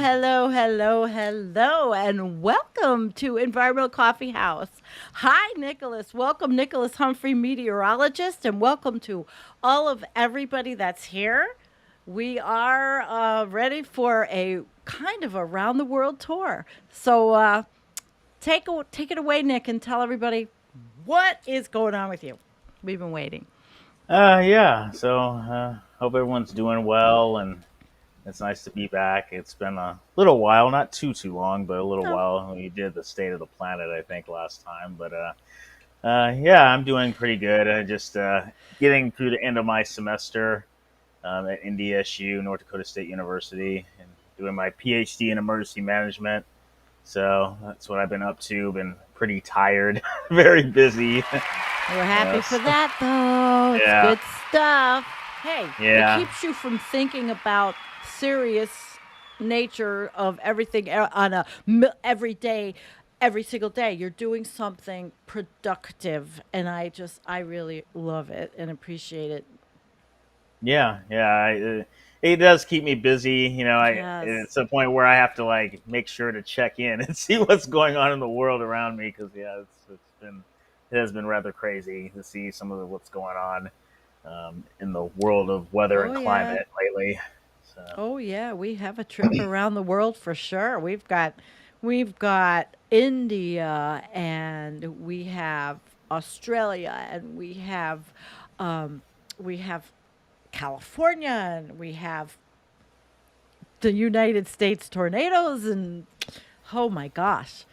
hello, hello, hello, and welcome to Environmental Coffee House. Hi, Nicholas. Welcome, Nicholas Humphrey, meteorologist, and welcome to all of everybody that's here. We are ready for a kind of around the world tour. So take it away, Nick, and tell everybody what is going on with you. We've been waiting. Yeah. Hope everyone's doing well, and it's nice to be back. It's been a little while, not too long, but a little Oh, while. We did the State of the Planet, I think, last time. Yeah, I'm doing pretty good. Just getting through the end of my semester at NDSU, North Dakota State University, and doing my PhD in emergency management. So that's what I've been up to. Been pretty tired, very busy. we're happy for So, that, though. It's yeah, good stuff. Hey, it yeah. keeps you from thinking about serious nature of everything on a every day, every single day. You're doing something productive, and I really love it and appreciate it. Yeah. It does keep me busy. Yes. It's a point where I have to like make sure to check in and see what's going on in the world around me because it has been rather crazy to see some of what's going on in the world of weather Oh and yeah. climate lately. So Oh yeah, we have a trip around the world for sure. We've got India and we have Australia and um we have California and we have the United States tornadoes and oh my gosh.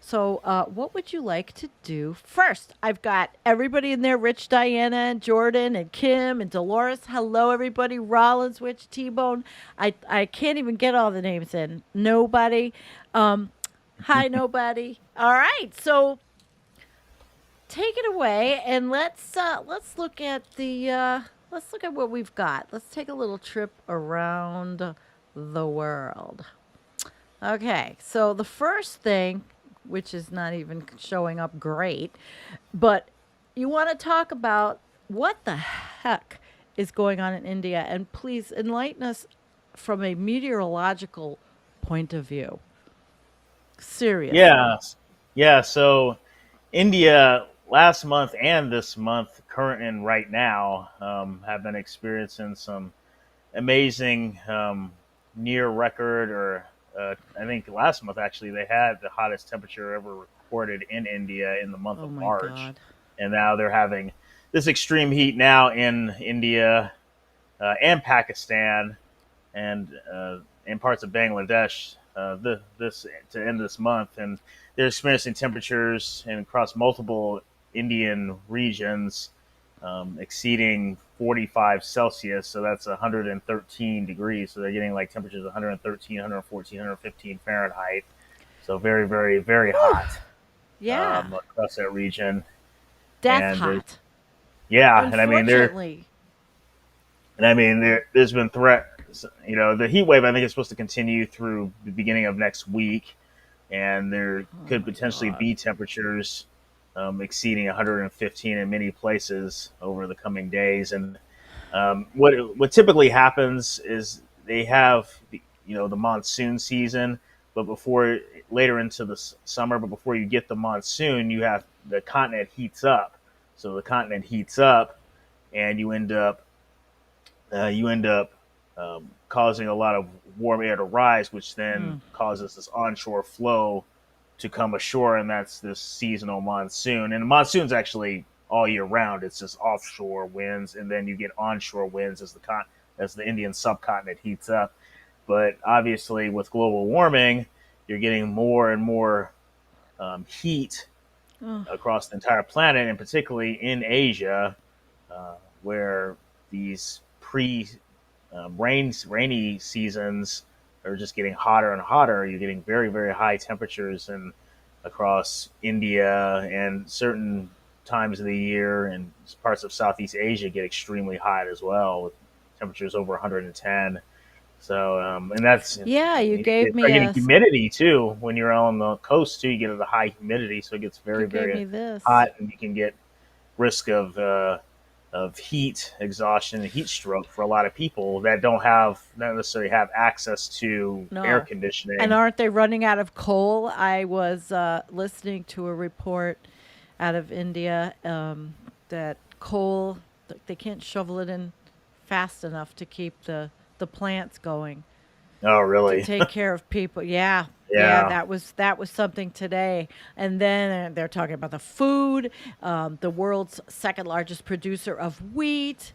So, what would you like to do first? I've got everybody in there: Rich, Diana, and Jordan, and Kim, and Dolores. Hello, everybody. Rollins, Witch, T Bone. I can't even get all the names in. Nobody. Hi, nobody. All right. So, take it away, and let's look at the let's look at what we've got. Let's take a little trip around the world. Okay, so the first thing, which is not even showing up great, but you want to talk about what the heck is going on in India, and please enlighten us from a meteorological point of view. Seriously. yeah, yeah. So India last month and this month, current and right now, have been experiencing some amazing near record or I think last month actually they had the hottest temperature ever recorded in India in the month Oh of my March, God. and now they're having this extreme heat now in India and Pakistan and parts of Bangladesh this to end this month, and they're experiencing temperatures and across multiple Indian regions exceeding 45 Celsius. So that's 113 degrees. So they're getting like temperatures 113, 114, 115 Fahrenheit. So very, very, very Whew. hot Yeah. across that region. Death And hot. yeah, Unfortunately. there's been threat. The heat wave I think is supposed to continue through the beginning of next week, and there Oh could my potentially God. be temperatures exceeding 115 in many places over the coming days. And what typically happens is they have the monsoon season, but before later into the summer, but before you get the monsoon, you have the continent heats up. So the continent heats up, and you end up causing a lot of warm air to rise, which then Mm. causes this onshore flow to come ashore, and that's this seasonal monsoon. And the monsoon's actually all year round. It's just offshore winds, and then you get onshore winds as the Indian subcontinent heats up. But obviously, with global warming, you're getting more and more heat Oh, across the entire planet, and particularly in Asia, where these pre rainy seasons are just getting hotter and hotter. You're getting very, very high temperatures and across India and certain times of the year, and parts of Southeast Asia get extremely hot as well with temperatures over 110. And that's yeah, you gave it's like me getting humidity too when you're on the coast too. You get a high humidity, so it gets you very, gave very me this. hot, and you can get risk of of heat exhaustion and heat stroke for a lot of people that don't necessarily have access to air No. And conditioning. aren't they running out of coal? I was listening to a report out of India that coal, they can't shovel it in fast enough to keep the plants going Oh, to really? take care of people. Yeah. Yeah, Yeah, that was something today. And then they're talking about the food, the world's second largest producer of wheat.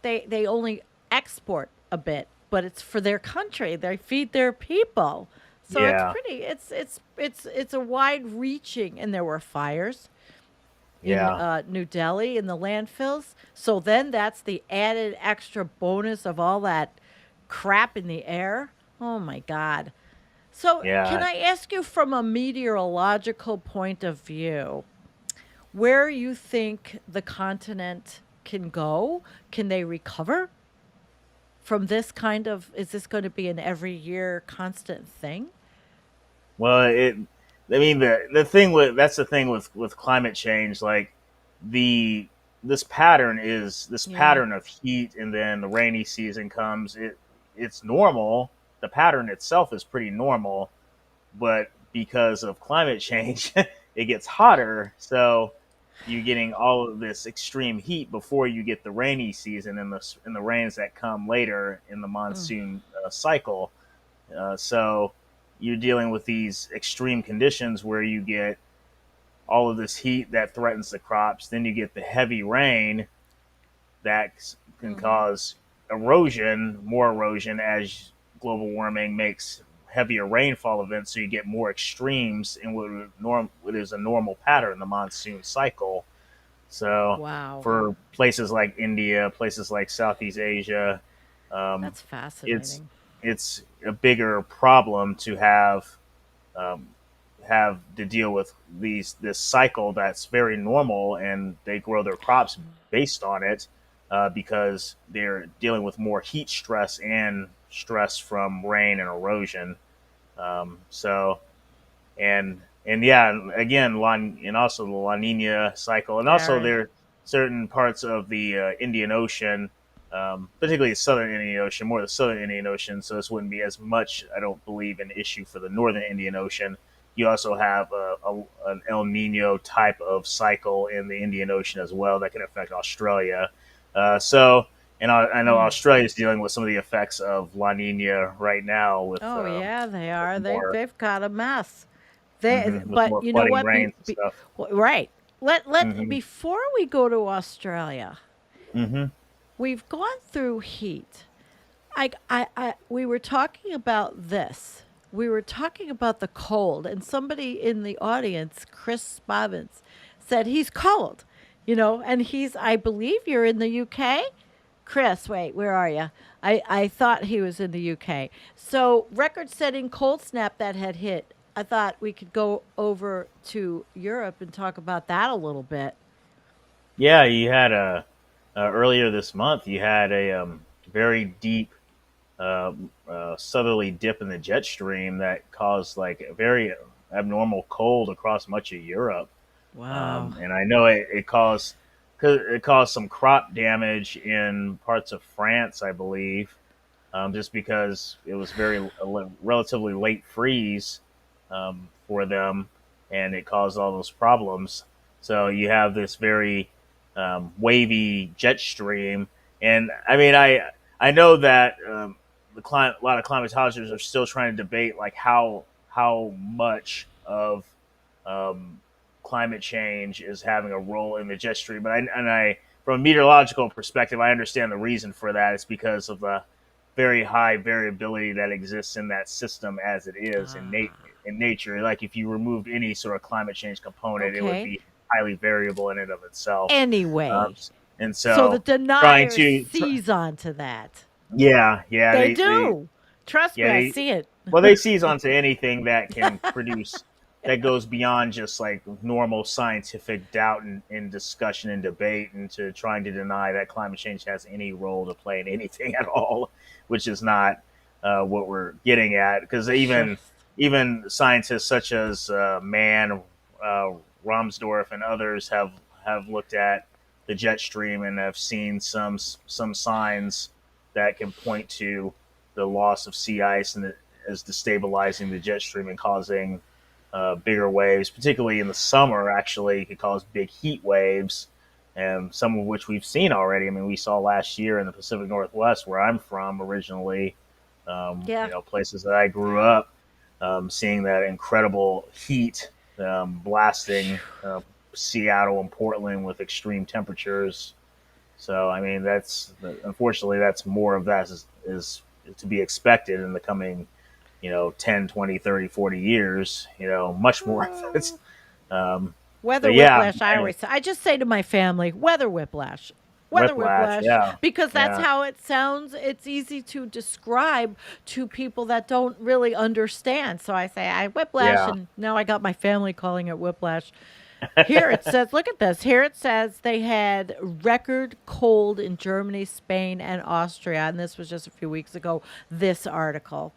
They only export a bit, but it's for their country. They feed their people. So it's yeah, pretty it's a wide reaching, and there were fires in yeah, New Delhi in the landfills. So then that's the added extra bonus of all that crap in the air. Oh my god. So can yeah. I ask you from a meteorological point of view, where you think the continent can go? Can they recover from this kind of, is this going to be an every year constant thing? Well, I mean, the thing with that's the thing with climate change. Like the this Yeah. pattern of heat, and then the rainy season comes. It's normal. The pattern itself is pretty normal, but because of climate change, it gets hotter. So you're getting all of this extreme heat before you get the rainy season and the rains that come later in the Mm. monsoon cycle. So you're dealing with these extreme conditions where you get all of this heat that threatens the crops. Then you get the heavy rain that can Hmm. cause erosion, more erosion as global warming makes heavier rainfall events. So you get more extremes in what is a normal pattern, the monsoon cycle. So Wow. for places like India, places like Southeast Asia, um, That's it's fascinating. it's a bigger problem to um, have to deal with this cycle that's very normal, and they grow their crops based on it because they're dealing with more heat stress and stress from rain and erosion. So and yeah, again, and also the La Nina cycle, and also Very. there are certain parts of the Indian Ocean, particularly the southern Indian Ocean, more the southern Indian Ocean. So this wouldn't be as much, I don't believe, an issue for the northern Indian Ocean. You also have an El Nino type of cycle in the Indian Ocean as well that can affect Australia. So, and I know Mm. Australia is dealing with some of the effects of La Nina right now Oh yeah, they are. with more They've got a mess. They, with but more you know flooding what? rains and stuff. Well, right. Let Hmm. before we go to Australia, Hmm. we've gone through heat. We were talking about this. We were talking about the cold, and somebody in the audience, Chris Bobbins, said he's cold, and I believe you're in the UK. Chris, wait, where are you? I thought he was in the UK. So, record setting cold snap that had hit. I thought we could go over to Europe and talk about that a little bit. Yeah, you had a earlier this month. You had a very deep southerly dip in the jet stream that caused like a very abnormal cold across much of Europe. Wow. And I know it caused some crop damage in parts of France, I believe, just because it was relatively late freeze for them, and it caused all those problems. So you have this very wavy jet stream, and I mean, I know that a lot of climatologists are still trying to debate like how much of um, climate change is having a role in the jet stream. But I from a meteorological perspective, I understand the reason for that. It's because of the very high variability that exists in that system as it is Ah. in nature. Like if you removed any sort of climate change component, it would Okay. be highly variable in and of itself. Um, Anyway, and so the so trying deniers to, seize onto that. yeah, yeah, They do. Trust me, yeah, I see it. well, they seize onto anything that can produce that goes beyond just like normal scientific doubt and discussion and debate, and to trying to deny that climate change has any role to play in anything at all, which is not what we're getting at. Because Sure. even scientists such as Mann, uh, Ramsdorff, and others have looked at the jet stream and have seen some signs that can point to the loss of sea ice and as destabilizing the jet stream and causing bigger waves, particularly in the summer. Actually, it could cause big heat waves, and some of which we've seen already. I mean, we saw last year in the Pacific Northwest, where I'm from originally. Yeah. Places that I grew up, seeing that incredible heat blasting Seattle and Portland with extreme temperatures. So, I mean, that's unfortunately that's more of that is to be expected in the coming 10, 20, 30, 40 years, much more. It's, um, Weather but yeah, whiplash, I anyway, always say. I just say to my family, weather whiplash. Weather whiplash. whiplash, Yeah, because that's yeah, how it sounds. It's easy to describe to people that don't really understand. So I say, I whiplash, yeah, and now I got my family calling it whiplash. Here it says, look at this. Here it says they had record cold in Germany, Spain, and Austria. And this was just a few weeks ago, this article.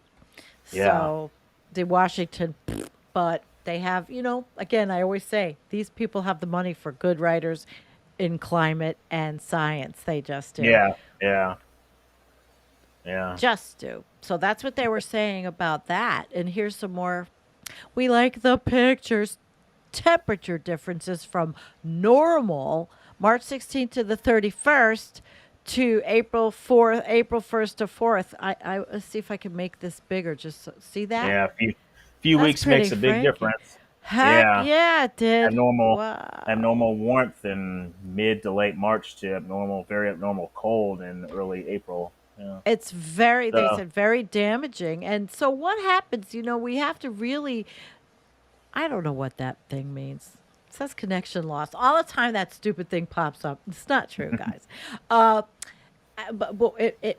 yeah, So the Washington, but they have, again, I always say these people have the money for good writers in climate and science. They just do. yeah, yeah, yeah, Just do. So that's what they were saying about that. And here's some more. We like the pictures. Temperature differences from normal March 16th to the 31st to April 1st to 4th. Let's see if I can make this bigger. Just see that? yeah. A few That's weeks pretty makes a big freaky. difference. Heck Yeah, yeah, it did. Wow. abnormal warmth in mid to late March to very abnormal cold in early April. Yeah. It's very, they So said, very damaging. And so what happens, we have to really, I don't know what that thing means. It says connection lost. All the time that stupid thing pops up. It's not true, guys. Uh, but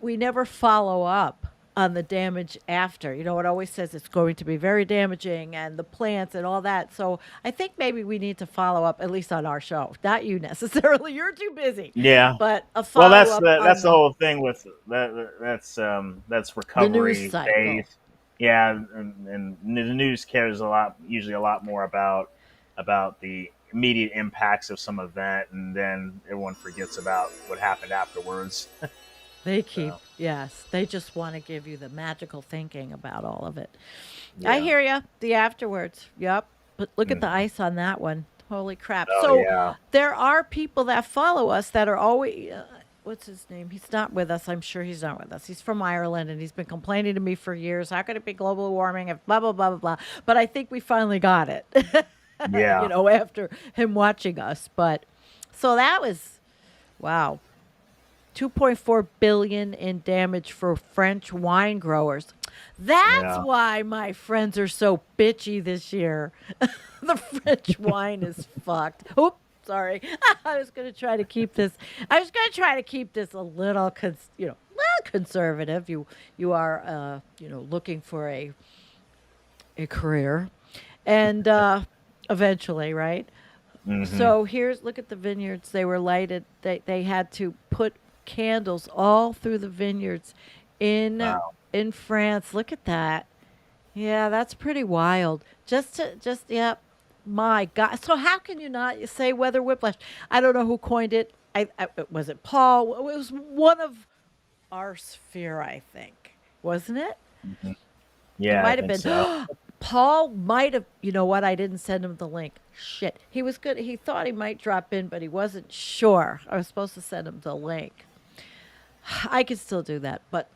we never follow up on the damage after. It always says it's going to be very damaging and the plants and all that. So I think maybe we need to follow up, at least on our show. Not you necessarily. You're too busy. yeah. But a Well, follow up that's on the whole thing with that. That's the news recovery cycle. phase. Yeah, and the news cares usually a lot more about the immediate impacts of some event, and then everyone forgets about what happened afterwards. They keep, So yes, they just want to give you the magical thinking about all of it. I yeah. hear you. The afterwards. Yep. But look at the Mhm. ice on that one. Holy crap. Oh So yeah. there are people that follow us that are always, what's his name? He's not with us. I'm sure he's not with us. He's from Ireland and he's been complaining to me for years. How could it be global warming if blah, blah, blah, blah, blah. But I think we finally got it, Yeah. after him watching us. But so that was, wow. 2.4 billion in damage for French wine growers. That's Yeah. why my friends are so bitchy this year. The French wine is fucked. Oops, sorry. I was going to try to keep this. I was going to try to keep this a little, conservative. You are, looking for a career, and eventually, right? Hmm. So look at the vineyards. They were lighted. They had to put candles all through the vineyards in Wow. in France. Look at that. Yeah, that's pretty wild. Yeah, my God. So how can you not say weather whiplash? I don't know who coined it. Was it Paul? It was one of our sphere, I think. Wasn't it? Hmm. It Yeah, I might have think so. been. Paul might have, you know what? I didn't send him the link. Shit. He was good. He thought he might drop in, but he wasn't sure. I was supposed to send him the link. I could still do that. But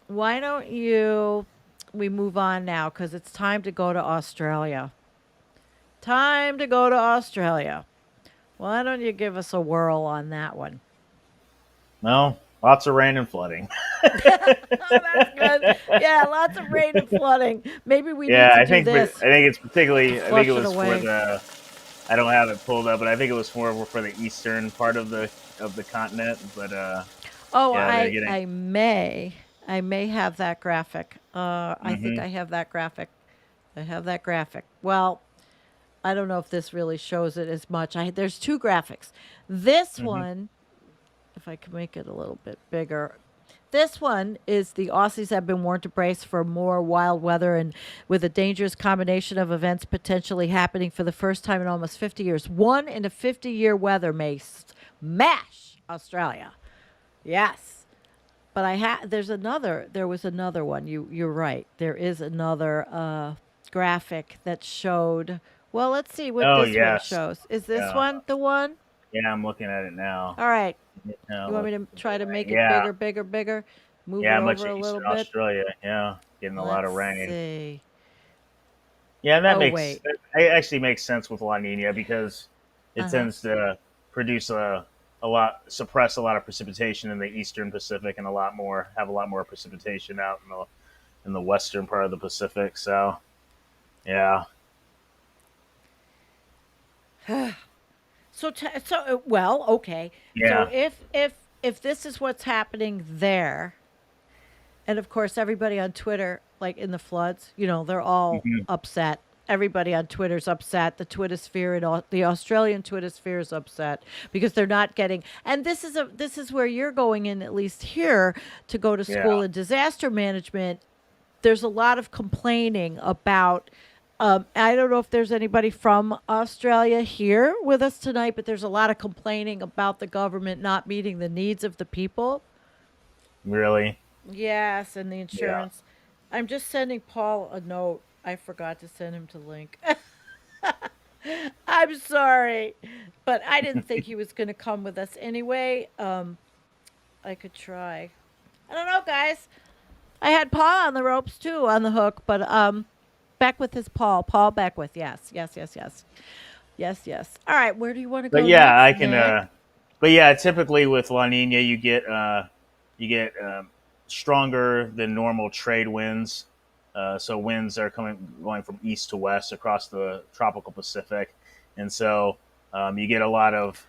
why don't we move on now? Because it's time to go to Australia. Time to go to Australia. Why don't you give us a whirl on that one? No, lots of rain and flooding. Oh, that's good. Yeah, lots of rain and flooding. Maybe we need Yeah, to I do think, but this I think it's to particularly. I think it flush it was for away. the. I don't have it pulled up, but I think it was more for the eastern part of the continent. But Oh, yeah, they're I getting. I may I may have that graphic. I think Hmm. I have that graphic. I have that graphic. Well, I don't know if this really shows it as much. There's two graphics. This Hmm. one, if I can make it a little bit bigger. This one is the Aussies have been warned to brace for more wild weather and with a dangerous combination of events potentially happening for the first time in almost 50 years. One in a 50-year weather Mash Australia. Yes. But there was another one. You're right. There is another graphic that showed, well, let's see what Oh this one yes, shows. Is this yeah, one the one? yeah. I'm looking at it now. All right. Yeah, You want look, me to try to make it yeah, bigger, bigger, bigger? Move it yeah. Much over of a little Eastern bit. Australia. Yeah, getting a lot Let's of rain. see. Yeah, Oh, wait. it actually makes sense with La Nina because it Uh-huh. tends to produce suppress a lot of precipitation in the eastern Pacific, and have a lot more precipitation out in the western part of the Pacific. So yeah, Well, okay. So yeah, if this is what's happening there, and of course, everybody on Twitter, like in the floods, they're all hmm upset. Everybody on Twitter's upset. The Twitter sphere and all, the Australian Twitter sphere is upset because they're not getting. And this is where you're going in, at least here, to go to yeah. school in disaster management. There's a lot of complaining about. I don't know if there's anybody from Australia here with us tonight, but there's a lot of complaining about the government not meeting the needs of the people. Really, Yes, and the yeah. insurance. I'm just sending Paul a note. I forgot to send him to link. I'm sorry, but I didn't think he was going to come with us anyway. I could try. I don't know, guys. I had Paul on the ropes too, on the hook, but Beckwith is Paul. Paul Beckwith. Yes, yes, yes, yes, yes, yes. All right, where do you want to But go yeah, next, I can. Nick? But yeah, typically with La Nina, you get stronger than normal trade winds. So winds are going from east to west across the tropical Pacific, and so you get a lot of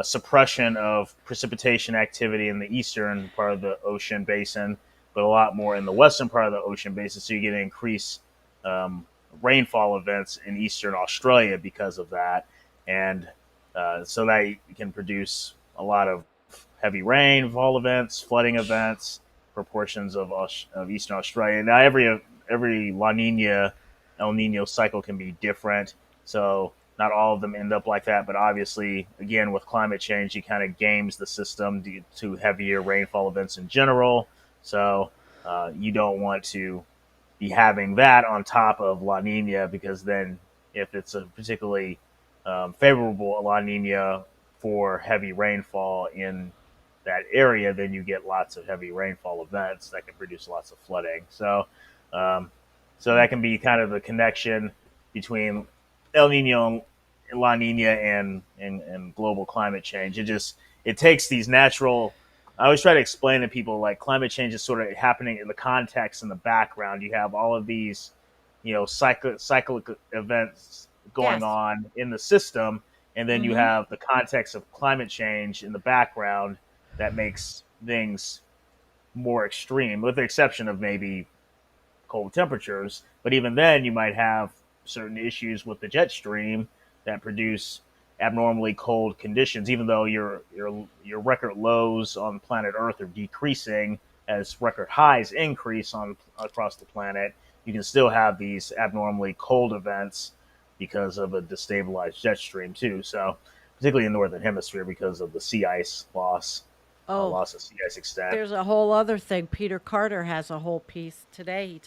suppression of precipitation activity in the eastern part of the ocean basin, but a lot more in the western part of the ocean basin. So you get increased um, rainfall events in eastern Australia because of that, and so that can produce a lot of heavy rainfall events, flooding events, proportions of Eastern Australia. Now, every La Nina, El Nino cycle can be different, so not all of them end up like that. But obviously, again, with climate change, it kind of games the system to heavier rainfall events in general. So you don't want to be having that on top of La Nina because then if it's a particularly favorable La Nina for heavy rainfall in that area, then you get lots of heavy rainfall events that can produce lots of flooding. Um, so that can be kind of the connection between El Nino and La Nina and global climate change. It takes these natural. I always try to explain to people like climate change is sort of happening in the context in the background. You have all of these, cyclic events going Yes. on in the system, and then you Mm-hmm. have the context of climate change in the background that makes things more extreme, with the exception of maybe cold temperatures. But even then, you might have certain issues with the jet stream that produce abnormally cold conditions. Even though your record lows on planet Earth are decreasing as record highs increase on across the planet, you can still have these abnormally cold events because of a destabilized jet stream too. So particularly in the northern hemisphere because of the sea ice Oh, loss of sea ice extent. there's a whole other thing. Peter Carter has a whole piece today.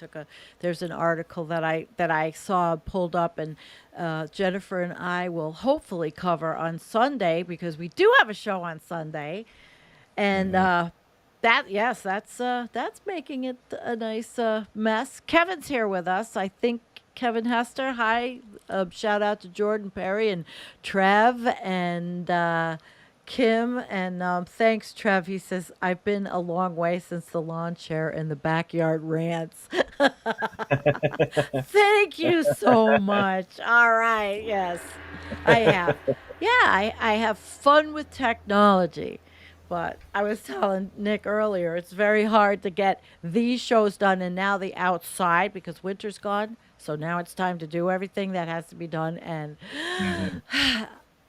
There's an article that I saw pulled up, and Jennifer and I will hopefully cover on Sunday because we do have a show on Sunday, and Mm-hmm. yes, that's making it a nice mess. Kevin's here with us. I think Kevin Hester. Hi, shout out to Jordan Perry and Trev and. Kim and thanks, Trev. He says, I've been a long way since the lawn chair and the backyard rants. Thank you so much. All right. Yes, I have. Yeah, I have fun with technology. But I was telling Nick earlier, it's very hard to get these shows done and now the outside because winter's gone. So now it's time to do everything that has to be done. And Mm-hmm.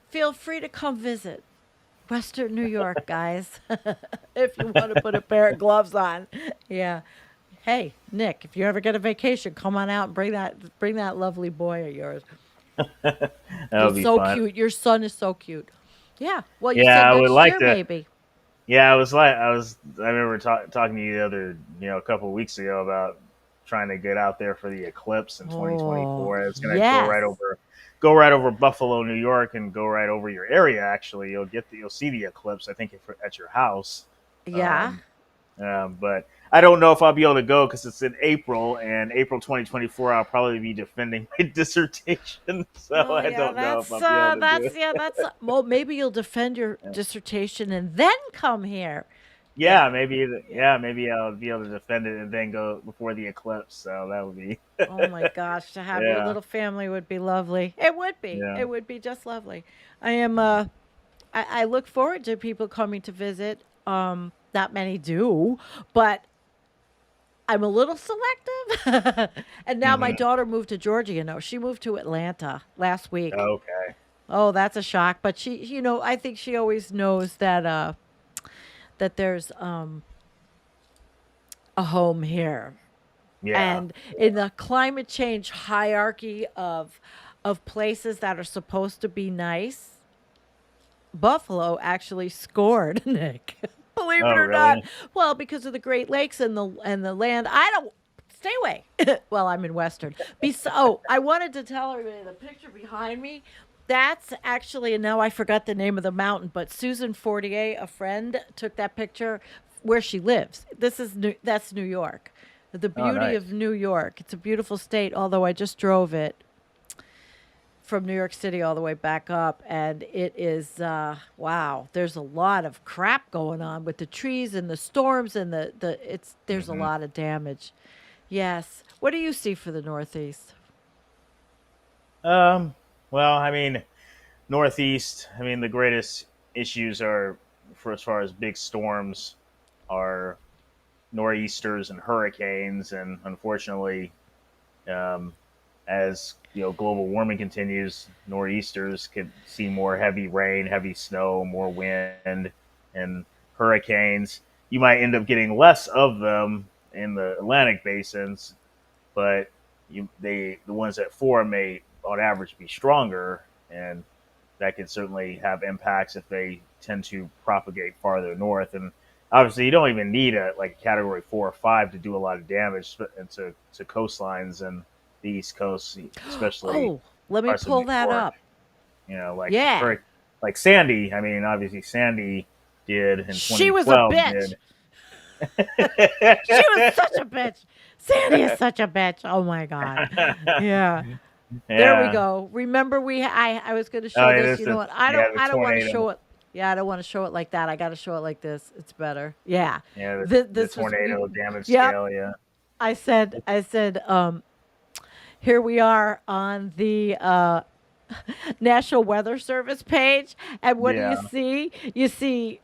feel free to come visit. Western New York, guys. If you want to put a pair of gloves on. Yeah. Hey, Nick, if you ever get a vacation, come on out and bring that lovely boy of yours. That would He's be so fun. cute. Your son is so cute. Yeah. Well, you Yeah, said I would next like year to. maybe. Yeah, I remember talking to you the other, a couple of weeks ago about trying to get out there for the eclipse in Oh, 2024. It's going to yes. go right over Buffalo, New York, and go right over your area. Actually, you'll see the eclipse. I think at your house. Yeah. Um, but I don't know if I'll be able to go because it's in April, and April 2024, I'll probably be defending my dissertation. So Oh I yeah, don't know if I'll be able to do it. well, maybe you'll defend your dissertation and then come here. Yeah, Yeah. Yeah. maybe I'll be able to defend it and then go before the eclipse. So that would be, Oh my gosh, to have your yeah, little family would be lovely. It would be. yeah. It would be just lovely. I am I look forward to people coming to visit. Not many do, but I'm a little selective. And now my Hmm. daughter moved to Georgia, She moved to Atlanta last week. Okay. Oh, that's a shock, but I think she always knows that there's a home here. Yeah. And in the climate change hierarchy of places that are supposed to be nice, Buffalo actually scored, Nick. Believe it Oh, or not. really? Well, because of the Great Lakes and the land. I don't stay away. Well, I'm in Western. I wanted to tell everybody the picture behind me. That's actually, and now I forgot the name of the mountain, but Susan Fortier, a friend, took that picture where she lives. That's New York. The Oh, beauty nice. of New York. It's a beautiful state, although I just drove it from New York City all the way back up, and it is wow. There's a lot of crap going on with the trees and the storms and there's a Hmm. lot of damage. Yes. What do you see for the Northeast? Um. Well, I mean, Northeast. I mean, the greatest issues are, for as far as big storms, are nor'easters and hurricanes, and unfortunately, um, as global warming continues, nor'easters could see more heavy rain, heavy snow, more wind, and hurricanes. You might end up getting less of them in the Atlantic basins, but the ones that form may, on average, be stronger, and that can certainly have impacts if they tend to propagate farther north. And obviously, you don't even need a like Category 4 or 5 to do a lot of damage to coastlines and the East Coast, especially Oh, let me parts of pull New that York. up. Like Yeah. like Sandy. I mean, obviously Sandy did in She was a 2012 bitch. did. She was such a bitch. Sandy is such a bitch. Oh my god. Yeah. There we Yeah. go. Remember I was going to Oh, show yeah, this. this You know is what? the I don't want to tornado. show it. Yeah, I don't want to show it like that. I got to show it like this. It's better. Yeah. Yeah, the This was tornado damage Yep. scale. Yeah. I said here we are on the National Weather Service page, and what do you Yeah. see? You see,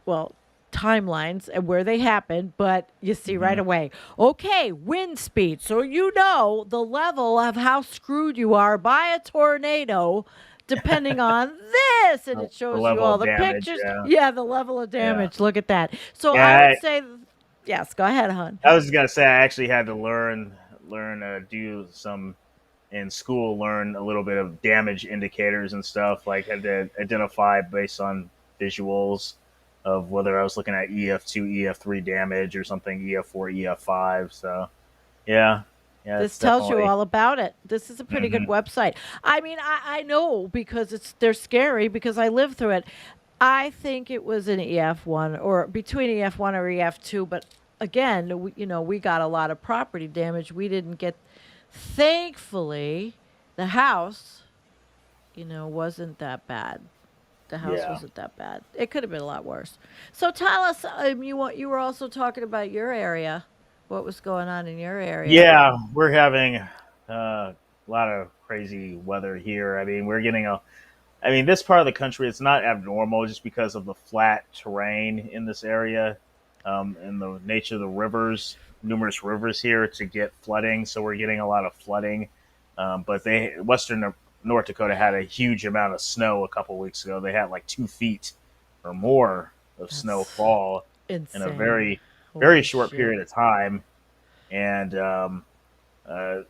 well, timelines and where they happen, but you see right Hmm. away, okay, wind speed. So you know the level of how screwed you are by a tornado depending on this. And it The shows you level all of the damage. pictures. Yeah. Yeah, the level of Yeah. damage. Look at that. So I would Yeah. say, yes, go ahead, hon. I was gonna say I actually had to do some in school, learn a little bit of damage indicators and stuff. Like had to identify based on visuals of whether I was looking at EF2, EF3 damage or something, EF4, EF5. So yeah, yeah, This it's tells you definitely. all about it. This is a pretty good Hmm. website. I mean, I know because they're scary because I lived through it. I think it was an EF1 or between EF1 or EF2, but again, we got a lot of property damage. We didn't get, thankfully, the house, wasn't that bad. The house Yeah. wasn't that bad. It could have been a lot worse. So tell us, you were also talking about your area. What was going on in your area? Yeah, we're having a lot of crazy weather here. I mean, this part of the country, it's not abnormal just because of the flat terrain in this area, and the nature of the rivers, numerous rivers here to get flooding. So we're getting a lot of flooding. But Western North Dakota had a huge amount of snow a couple weeks ago. They had like 2 feet or more of snow That's fall in a insane. very, very Holy short shit. period of time. And uh,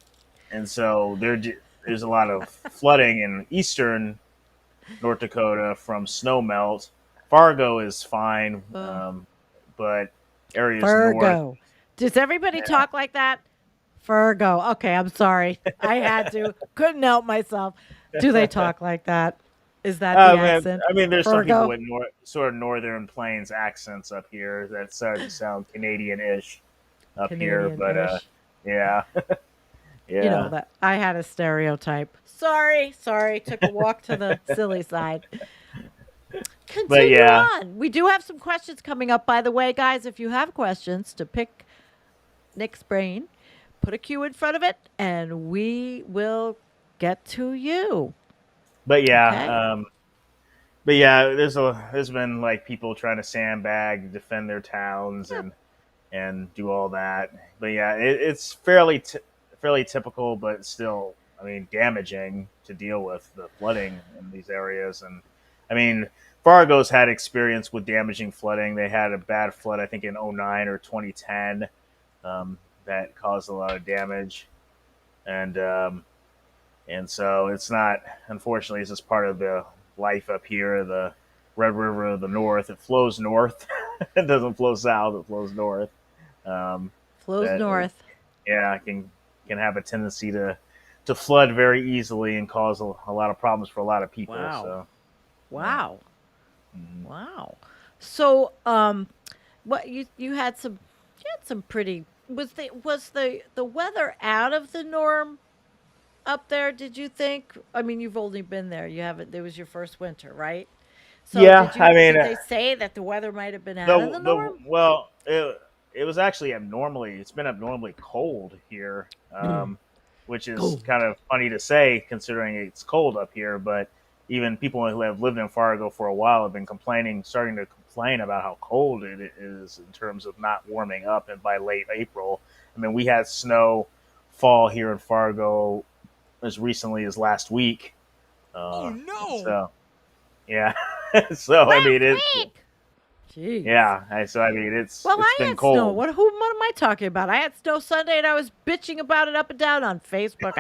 and so there's a lot of flooding in eastern. North Dakota from snow melt. Fargo is fine, Uh, but areas north. Virgo. Does everybody talk like that? Virgo. Okay, I'm sorry. I had to. Couldn't help myself. Do they talk like that? Is that the Man, accent? I mean, there's some people Virgo? with sort of northern plains accents up here that start to sound Canadian-ish up here, but Canadian-ish. yeah, You know yeah, that I had a stereotype. Sorry. Took a walk to the silly side. but Continue yeah, on. We do have some questions coming up, by the way, guys. If you have questions to pick Nick's brain, put a Q in front of it, and we will get to you. but Okay? yeah, but yeah. There's been like people trying to sandbag, defend their towns, Yep. and do all that. But yeah, it's fairly typical, but still, I mean, damaging to deal with the flooding in these areas. And I mean, Fargo's had experience with damaging flooding. They had a bad flood, I think, in '09 or 2010, that caused a lot of damage. And so it's not, unfortunately, it's just part of the life up here. The Red River of the North, it flows north. It doesn't flow south; it flows north. Um, Flows that it, north. yeah, can have a tendency to flood very easily and cause a lot of problems for a lot of people. Wow. So yeah. Wow. Mhm. Wow. So, what you had some pretty was the weather out of the norm up there, did you think? I mean, you've only been there. You haven't There was your first winter, right? So, Yeah, I mean, did they say that the weather might have been out of the the norm? well, it was actually abnormally. It's been abnormally cold here, which is Cold. kind of funny to say considering it's cold up here. But even people who have lived in Fargo for a while have been starting to complain about how cold it is in terms of not warming up. And by late April, I mean we had snow fall here in Fargo as recently as last week. Oh And no! so yeah, so I mean Last it. week. Jeez. Yeah, so I mean Well, it's I been had snow. cold. What am I talking about? I had snow Sunday and I was bitching about it up and down on Facebook.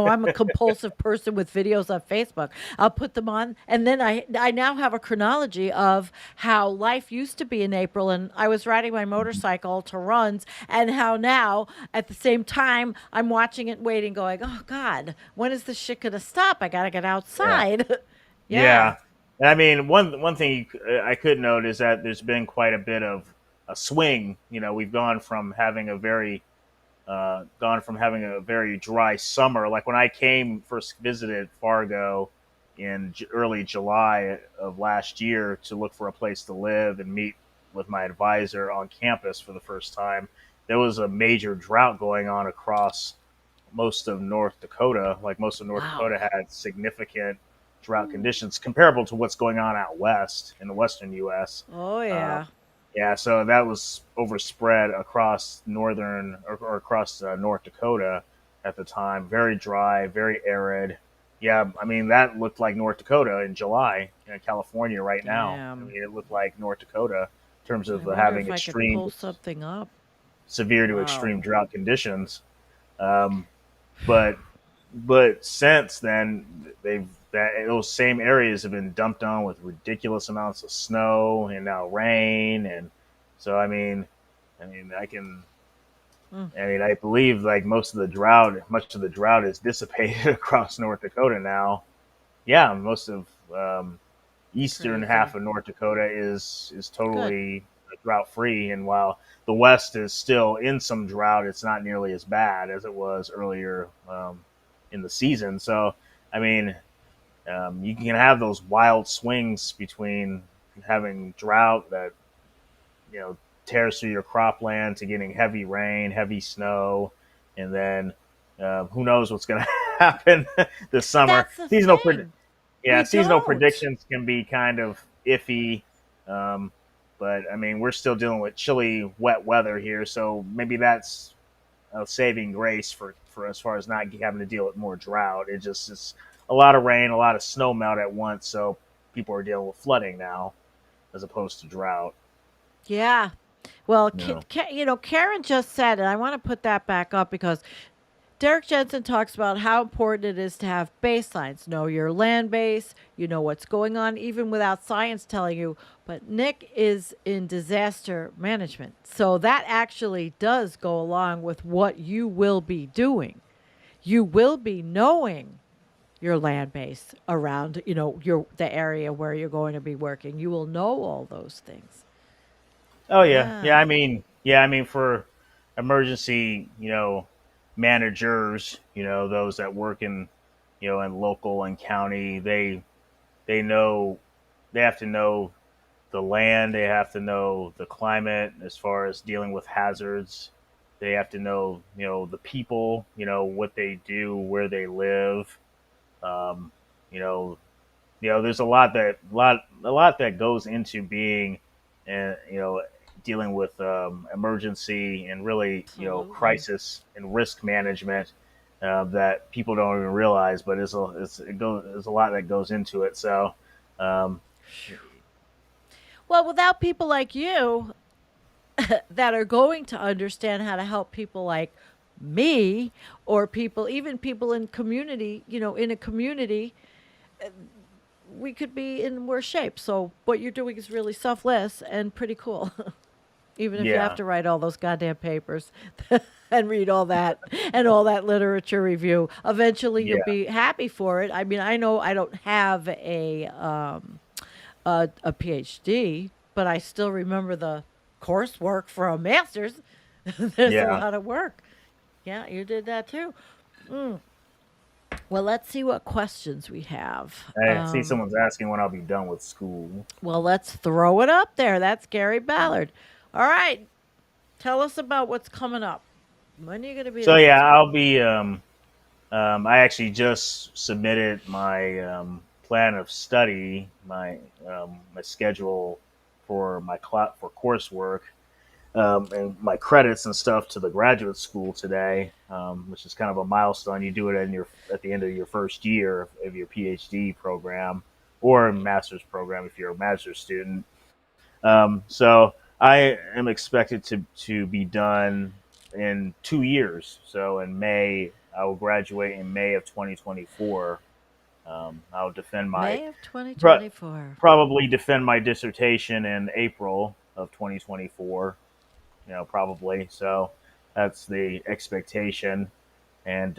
I'm a compulsive person with videos on Facebook. I'll put them on and then I now have a chronology of how life used to be in April, and I was riding my motorcycle to runs, and how now at the same time I'm watching it waiting going, "Oh god, when is this shit going to stop? I got to get Yeah, outside." Yeah. yeah. And I mean, one thing I could note is that there's been quite a bit of a swing. You know, we've gone from having a very dry summer. Like when I first visited Fargo in early July of last year to look for a place to live and meet with my advisor on campus for the first time, there was a major drought going on across most of North Dakota. Like most of North Wow. Dakota had significant drought conditions comparable to what's going on out west in the western U.S. Oh Uh, yeah. yeah, so that was overspread across northern or across North Dakota at the time. Very dry, very arid. Yeah, I mean that looked like North Dakota in July in California right now. I Damn. mean it looked like North Dakota in terms I of wonder having if I could extreme, pull something up. severe to Wow. extreme drought conditions. Um, but since then those same areas have been dumped on with ridiculous amounts of snow and now rain. And so I mean Mm, I believe like much of the drought is dissipated across North Dakota now. Yeah, most of eastern half crazy. of North Dakota is Good. totally drought free, and while the west is still in some drought, it's not nearly as bad as it was earlier in the season. So, I mean, you can have those wild swings between having drought that tears through your cropland to getting heavy rain, heavy snow, and then who knows what's going to happen this summer. That's the thing. We Seasonal don't. predictions can be kind of iffy, um, but I mean we're still dealing with chilly, wet weather here, so maybe that's a saving grace for as far as not having to deal with more drought. It's a lot of rain, a lot of snow melt at once, so people are dealing with flooding now as opposed to drought. Yeah. Well, You know. Karen just said, and I want to put that back up because Derek Jensen talks about how important it is to have baselines. Know your land base, you know what's going on, even without science telling you. But Nick is in disaster management. So that actually does go along with what you will be doing. You will be knowing your land base around, the area where you're going to be working. You will know all those things. Oh yeah, Yeah. yeah. I mean, for emergency, managers, those that work in, in local and county, they know they have to know the land, they have to know the climate as far as dealing with hazards. They have to know, the people, what they do, where they live. Um, you know, there's a lot that goes into being, dealing with emergency and really, Absolutely. crisis and risk management that people don't even realize. But there's a lot that goes into it. So, um, Well, without people like you that are going to understand how to help people like me or people, even people in community, in a community, we could be in worse shape. So what you're doing is really selfless and pretty cool. Even if you have yeah, to write all those goddamn papers and read all that and all that literature review, eventually you'll yeah, be happy for it. I mean, I know I don't have a PhD, but I still remember the coursework for a master's. There's a yeah. lot of work. Yeah, you did that too. Well, let's see what questions we have. I see someone's asking when I'll be done with school. Well, let's throw it up there. That's Gary Ballard. All right, tell us about what's coming up. When are you going to be So done with yeah, school? I'll be. I actually just submitted my plan of study, my schedule for for coursework, and my credits and stuff to the graduate school today, which is kind of a milestone. You do it at the end of your first year of your PhD program or master's program if you're a master's student. So I am expected to be done in 2 years. So in May, I will graduate in May of 2024. I'll defend my May of pro- 2024. probably defend my dissertation in April of 2024. Probably. So that's the expectation. And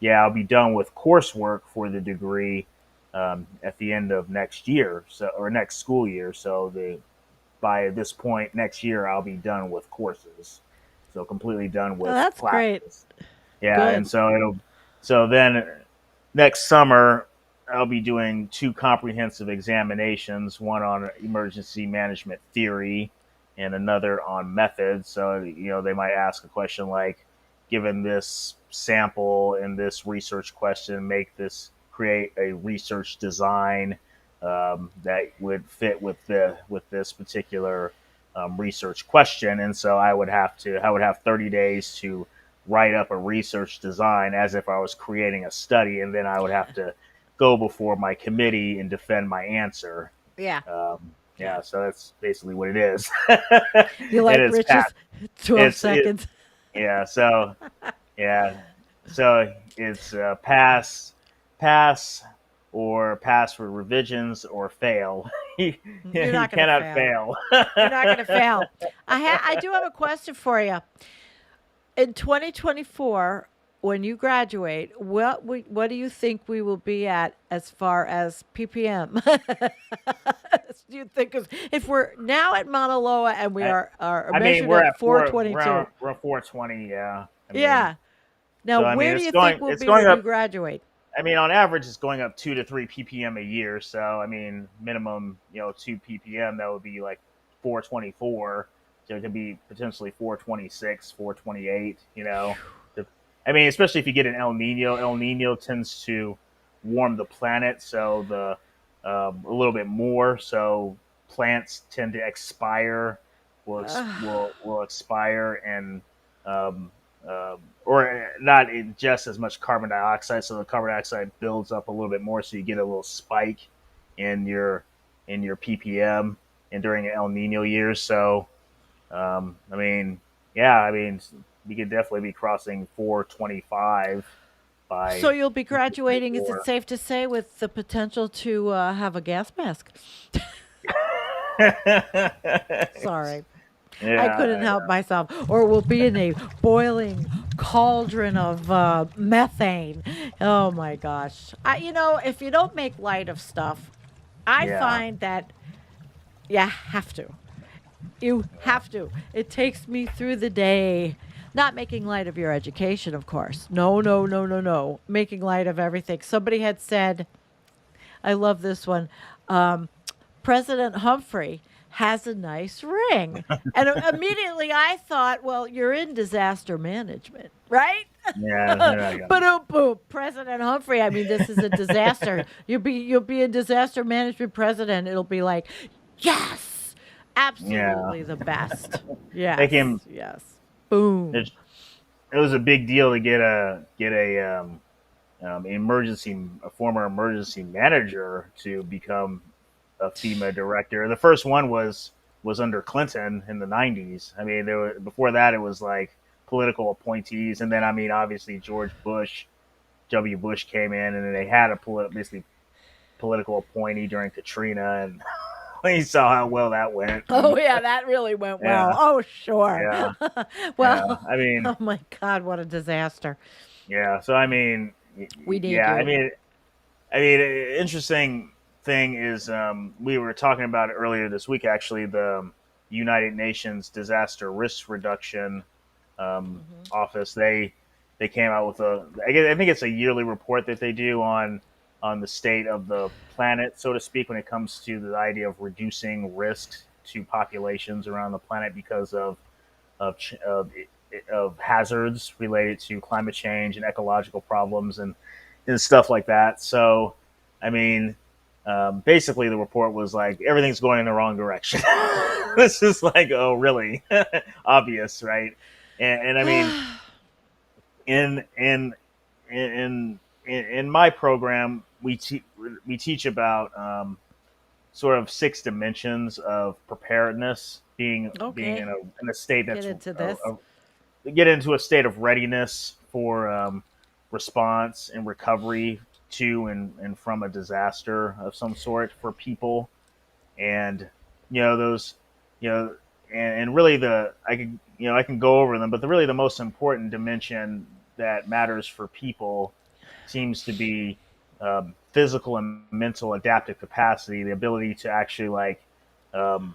yeah, I'll be done with coursework for the degree at the end of next year, or next school year. So the by this point next year, I'll be done with courses. So completely done Oh, with that's great. classes. Yeah, and Good. so then next summer I'll be doing two comprehensive examinations, one on emergency management theory and another on methods. So they might ask a question like, given this sample in this research question, create a research design that would fit with this particular research question. And so I would have 30 days to write up a research design as if I was creating a study, and then I would have to go before my committee and defend my answer. Yeah. Yeah. Yeah, so that's basically what it is. You And like it's pat. Rich's 12 It's it. seconds? Yeah. So yeah. So it's pass, or pass for revisions, or fail. you, You're you not going to cannot fail. fail. You're not going to fail. I do have a question for you. In 2024, when you graduate, what do you think we will be at as far as ppm? Do you think, 'cause if we're now at Mauna Loa and we I, are I mean, measured we're at at four. 422? We're 420. Yeah. I mean, Yeah. Now, so I mean, where do it's you think going. we'll It's be going when you up. graduate? I mean, on average, it's going up 2 to 3 ppm a year. So I mean, minimum, 2 ppm. That would be like 424. So it could be potentially 426, 428. I mean, especially if you get an El Nino. El Nino tends to warm the planet, so a little bit more. So plants tend to expire, will expire, and um, or not ingest as much carbon dioxide. So the carbon dioxide builds up a little bit more, so you get a little spike in your ppm and during El Nino years. So I mean, yeah, I mean, we could definitely be crossing 425 So by you'll be graduating, is it 2024. safe to say, with the potential to have a gas mask? Sorry. I couldn't Yeah, help myself. Or we'll be in a boiling cauldron of methane. Oh my gosh. If you don't make light of stuff, I yeah, find that you have to. You have to. It takes me through the day. Not making light of your education, of course. No, no, no, no, no. Making light of everything. Somebody had said, I love this one. Um, President Humphrey has a nice ring. And immediately I thought, well, you're in disaster management, right? yeah. They're not gonna. Boom, boom. President Humphrey. I mean, this is a disaster. You'll be a disaster management president. It'll be like, yes, Yeah, absolutely the best. they Yes, came. yes. Boom. It, it was a big deal to get a former emergency manager to become a FEMA director. The first one was under Clinton in the '90s. I mean, there were, before that it was like political appointees, and then I mean, obviously George Bush, W. Bush came in, and then they had a basically political appointee during Katrina, and we saw how well that went. Oh And, yeah, that really went well. yeah, Oh sure. yeah, yeah. Well, I mean, oh my God, what a disaster. yeah. So I mean, We need yeah. you. I mean, interesting thing is we were talking about it earlier this week. Actually, the United Nations Disaster Risk Reduction Hmm. Office they came out with I think it's a yearly report that they do on the state of the planet, so to speak, when it comes to the idea of reducing risks to populations around the planet because of ch- of, of hazards related to climate change and ecological problems and stuff like that. So, I mean, basically, the report was like everything's going in the wrong direction. This is like, oh, really obvious, right? And I mean, in in in my program, we teach about sort of six dimensions of preparedness, being Okay, in a state get that's into this. get into a state of readiness for response and recovery to and from a disaster of some sort for people. And those, you know and really I can go over them, but really the most important dimension that matters for people seems to be physical and mental adaptive capacity, the ability to actually um,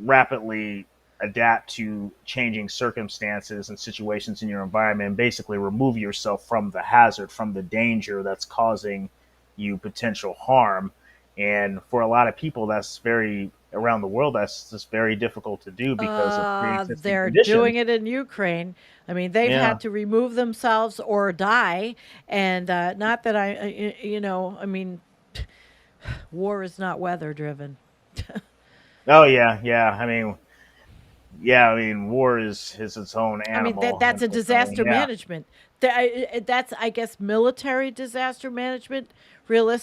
rapidly adapt to changing circumstances and situations in your environment, and basically remove yourself from the hazard, from the danger that's causing you potential harm. And for a lot of people, that's very around the world, that's just very difficult to do because of pre-existing They're doing conditions. it in Ukraine. I mean, they've Yeah. had to remove themselves or die. And not that I mean, war is not weather driven. Oh yeah, yeah. I mean, war is its own I mean, that animal, that's a unfortunately. disaster Yeah. management. That's, I guess, military disaster management.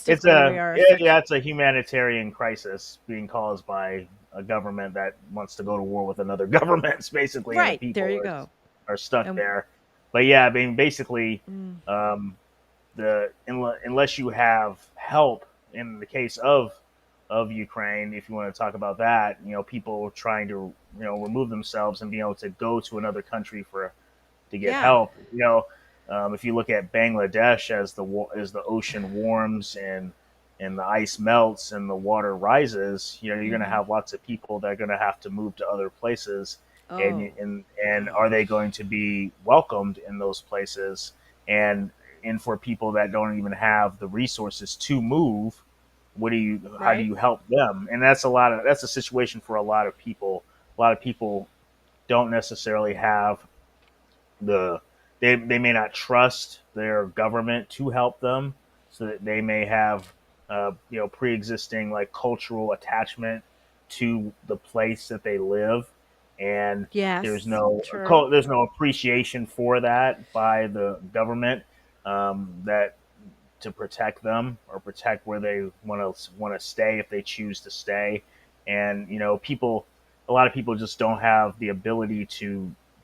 It's Realistically, we a are a it, six. yeah, it's a humanitarian crisis being caused by a government that wants to go to war with another government, basically, and the Right there, people you go. are stuck And there. But yeah, I mean, basically, mm, um, unless you have help in the case of Ukraine, if you want to talk about that, people trying to remove themselves and being able to go to another country for to get yeah. help. If you look at Bangladesh as the ocean warms and the ice melts and the water rises, you're going to Hmm. have lots of people that are going to have to move to other places, and Oh, are oh, they going to be welcomed in those places? And for people that don't even have the resources to move, how do right. you help them? And that's a situation for a lot of people. A lot of people don't necessarily have the they may not trust their government to help them, so that they may have pre-existing like cultural attachment to the place that they live, and Yes, true. there's no appreciation for that by the government, that to protect them or protect where they want to stay if they choose to stay. And people a lot of people just don't have the ability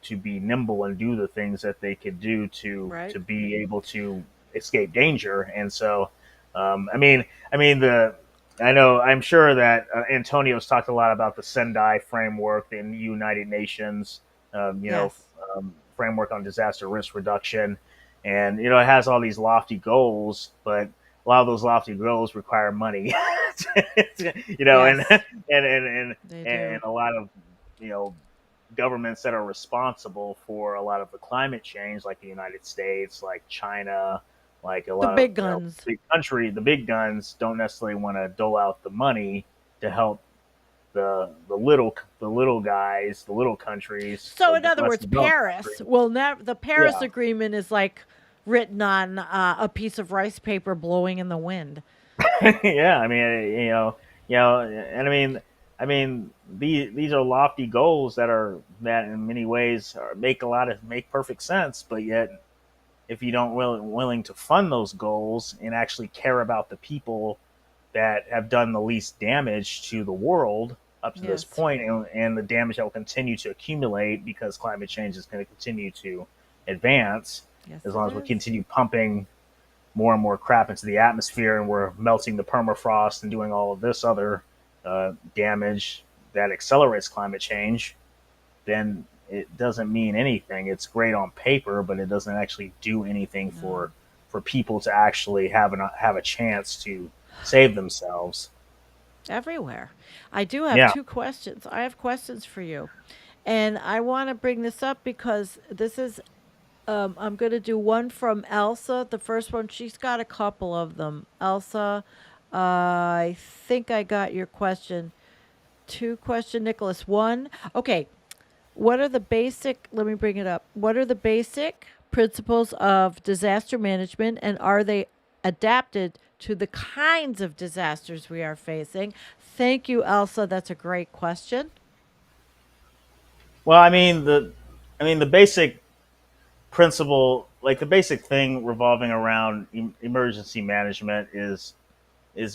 to be nimble and do the things that they could do Right. to be able to escape danger. And so, I mean the I know I'm sure that Antonio's talked a lot about the Sendai framework in United Nations, you know, Yes. framework on disaster risk reduction, and it has all these lofty goals, but a lot of those lofty goals require money, and Yes, and they and do. a lot of you know governments that are responsible for a lot of the climate change, like the United States, like China, like a The lot of big guns. the big guns don't necessarily want to dole out the money to help the little guys, the little countries, So, the in other less words, developed Paris countries. will never. The Paris Yeah, Agreement is like written on a piece of rice paper blowing in the wind. yeah. I mean, and I mean, these are lofty goals that in many ways make perfect sense, but yet if you don't willing to fund those goals and actually care about the people that have done the least damage to the world up to this Yes. point, and the damage that will continue to accumulate because climate change is going to continue to advance Yes, as it long as we is. continue pumping more and more crap into the atmosphere and we're melting the permafrost and doing all of this other damage that accelerates climate change, then it doesn't mean anything. It's great on paper, but it doesn't actually do anything No. for people to actually have a chance to save themselves. Everywhere. I do have Yeah. two questions. I have questions for you. And I want to bring this up because this is, I'm going to do one from Elsa. The first one, she's got a couple of them. Elsa, I think I got your question. Two question, Nicholas. One, okay. What are the basic, let me bring it up. What are the basic principles of disaster management and are they adapted to the kinds of disasters we are facing? Thank you, Elsa. That's a great question. Well, I mean the basic principle, like the basic thing revolving around emergency management is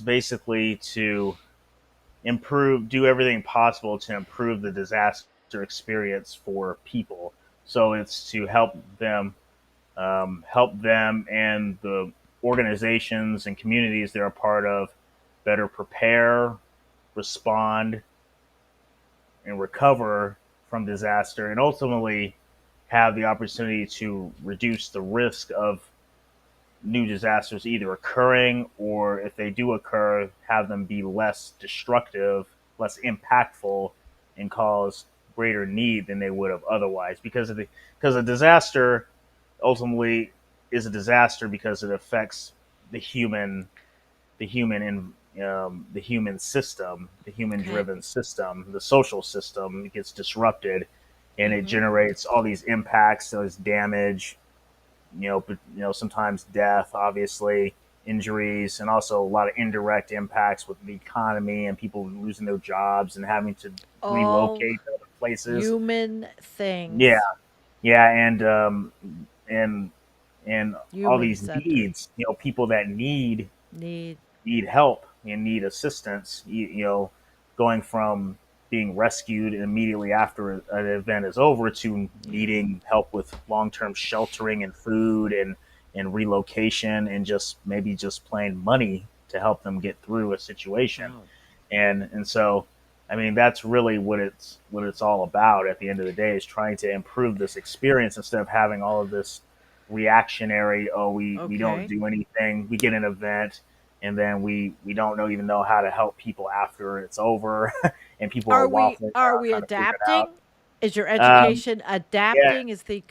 basically to do everything possible to improve the disaster experience for people. So it's to help them and the organizations and communities they're a part of better prepare, respond, and recover from disaster, and ultimately have the opportunity to reduce the risk of new disasters either occurring, or if they do occur, have them be less destructive, less impactful, and cause greater need than they would have otherwise. Because a disaster ultimately is a disaster because it affects the human the human in the human system, the human Okay. driven system, the social system gets disrupted, and it Mm-hmm. generates all these impacts, those damage, sometimes death, obviously, injuries, and also a lot of indirect impacts with the economy and people losing their jobs and having to All relocate to other places. human Yeah, things, yeah, and and all human these centered, needs, people that need. need help and need assistance, going from being rescued immediately after an event is over to Yeah. needing help with long-term sheltering and food and relocation and just maybe just plain money to help them get through a situation. Oh, And so I mean that's really what it's all about at the end of the day, is trying to improve this experience instead of having all of this reactionary, oh, we don't okay. do anything, we get an event and then we don't even know how to help people after it's over, and people are waffling Are around we trying to figure it out. adapting? Is your Um, education yeah, adapting? Is the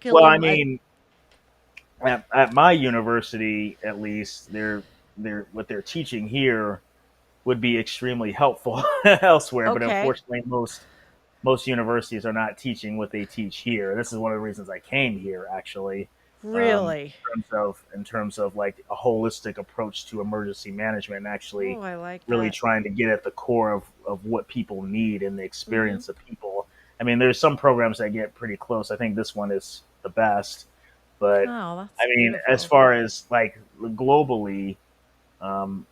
well, I curriculum mean, at my university, at least, they're what they're teaching here would be extremely helpful elsewhere, but okay? unfortunately, most universities are not teaching what they teach here. This is one of the reasons I came here, actually, Really? in terms of like a holistic approach to emergency management and actually Oh, I like really that. trying to get at the core of what people need and the Mm-hmm. experience of people. I mean, there's some programs that get pretty close. I think this one is the best, but Oh, I that's mean, as beautiful. far as like globally, um,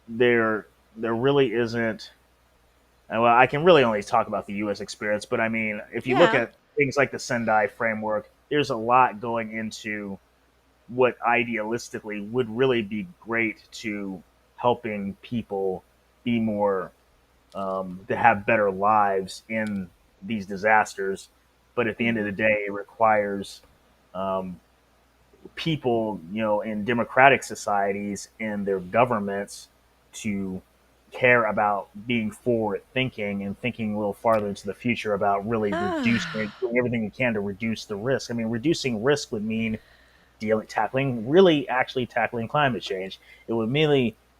there there really isn't. Well, I can really only talk about the U.S. experience, but I mean, if you look Yeah. at things like the Sendai framework, there's a lot going into what idealistically would really be great to helping people be more to have better lives in these disasters. But at the end of Hmm. the day, it requires um, people, in democratic societies and their governments to care about being forward thinking and thinking a little farther into the future about really reducing, Ah, doing everything you can to reduce the risk. I mean, reducing risk would mean tackling, really actually tackling climate change. It would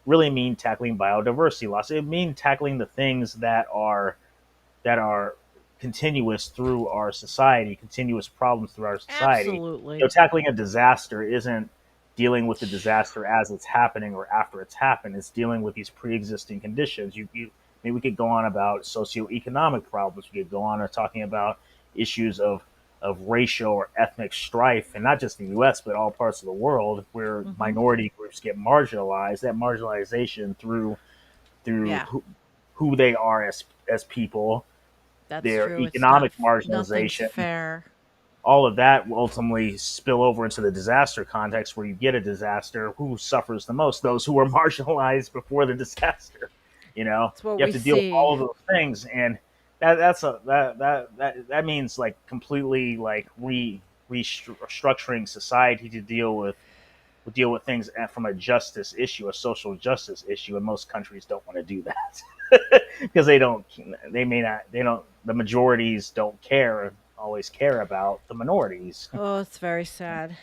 really mean tackling biodiversity loss. It would mean tackling the things that are continuous through our society, continuous problems through our society. absolutely. Tackling a disaster isn't dealing with the disaster as it's happening or after it's happened. It's dealing with these pre-existing conditions. I mean, we could go on about socioeconomic problems. We could go on talking about issues of racial or ethnic strife, and not just the U.S. but all parts of the world where Hmm. minority groups get marginalized. That marginalization through Yeah, who they are as people, that's their true. It's not, economic nothing's marginalization, fair. all of that will ultimately spill over into the disaster context where you get a disaster. Who suffers the most? Those who were marginalized before the disaster. It's what You have we to deal with see. all of those things, and that means like completely like restructuring society to deal with things from a justice issue, a social justice issue, and most countries don't want to do that because they may not, they don't, the majorities don't always care about the minorities, Oh, it's very sad.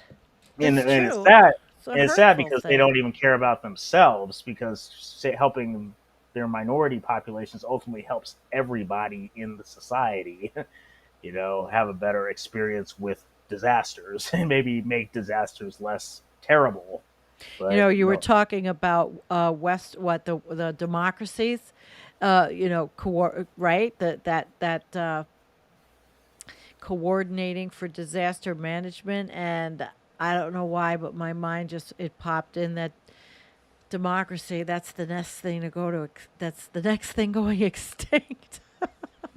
and, It's and it's true. sad. It's a And it's sad hurtful because they thing. don't even care about themselves because helping their minority populations ultimately helps everybody in the society, have a better experience with disasters and maybe make disasters less terrible. But You were talking about West, what the democracies, right? That coordinating for disaster management, and I don't know why, but my mind just it popped in that democracy. That's the next thing to go to. That's the next thing going extinct.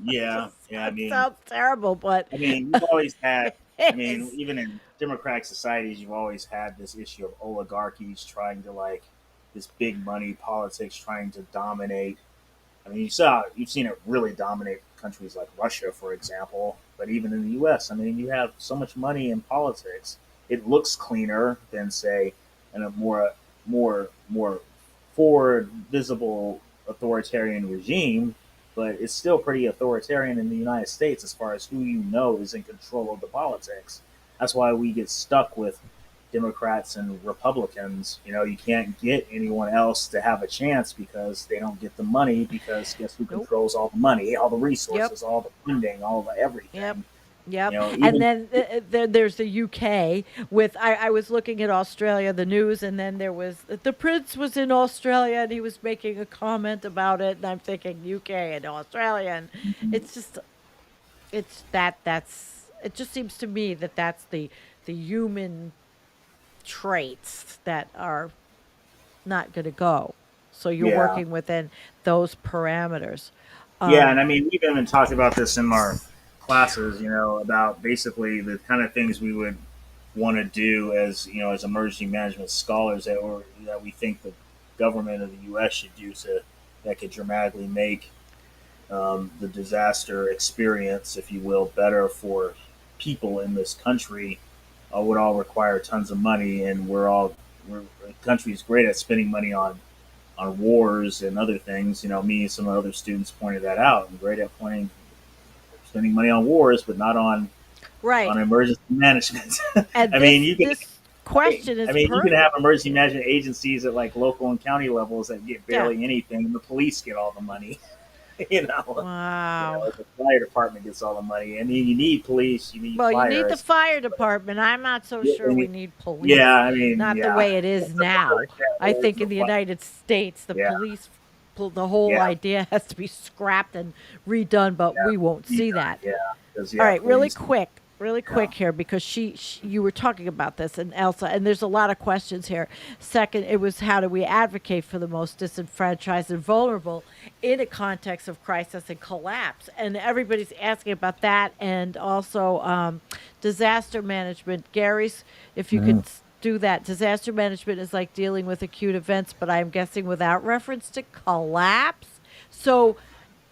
yeah, Just yeah. I that mean, sounds terrible, but I mean, you've always had. I it mean, is. even in democratic societies, you've always had this issue of oligarchies trying to like this big money politics trying to dominate. I mean, you've seen it really dominate countries like Russia, for example. But even in the U.S., I mean, you have so much money in politics. It looks cleaner than say in a more forward, visible authoritarian regime, but it's still pretty authoritarian in the United States as far as who is in control of the politics. That's why we get stuck with Democrats and Republicans. You can't get anyone else to have a chance because they don't get the money. Because guess who Nope. controls all the money, all the Yep. resources, all the funding, all the Yep. everything. Yep. And Even then there's the UK with, I was looking at Australia, the news, and then there was the prince was in Australia and he was making a comment about it. And I'm thinking UK and Australia. And it's just, it just seems to me that that's the human traits that are not going to go. So you're yeah, working within those parameters. yeah, and Um, I mean we've even talked about this in our classes. About basically the kind of things we would want to do as emergency management scholars that we think the government of the U.S. should do that could dramatically make the disaster experience, if you will, better for people in this country. Would all require tons of money, and the country's great at spending money on wars and other things. Me and some other students pointed that out. And great at spending money on wars, but not right. on emergency management. And I mean, you can. this question I is mean, you can have perfect. emergency management agencies at like local and county levels that get Yeah. barely anything, and the police get all the money. you know, Wow. the fire department gets all the money. I mean, you need police, you need Well, you need fire, the fire department. I'm not so sure we need yeah, police. I mean, Not the yeah, way it is now. I think the in the fire, United States, the yeah, police, the whole yeah, idea has to be scrapped and redone, but yeah, we won't yeah, see that. yeah, because All yeah, right, really police, quick. really Yeah. quick here because you were talking about this and Elsa, and there's a lot of questions here. Second, it was how do we advocate for the most disenfranchised and vulnerable in a context of crisis and collapse, and everybody's asking about that, and also disaster management. Gary's, if you could Mhm. do that. Disaster management is like dealing with acute events, but I'm guessing without reference to collapse. So